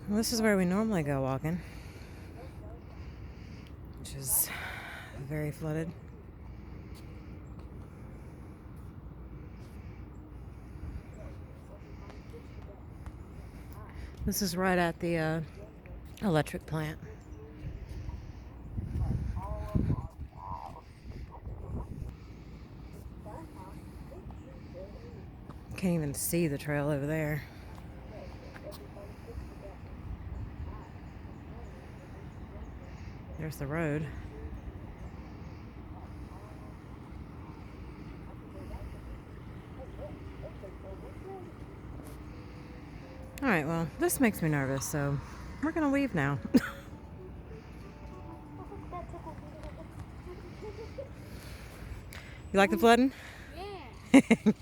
Well, this is where we normally go walking, which is very flooded. This is right at the electric plant. Can't even see the trail over there. There's the road. All right, well, this makes me nervous, so we're gonna leave now. You like the flooding? Yeah.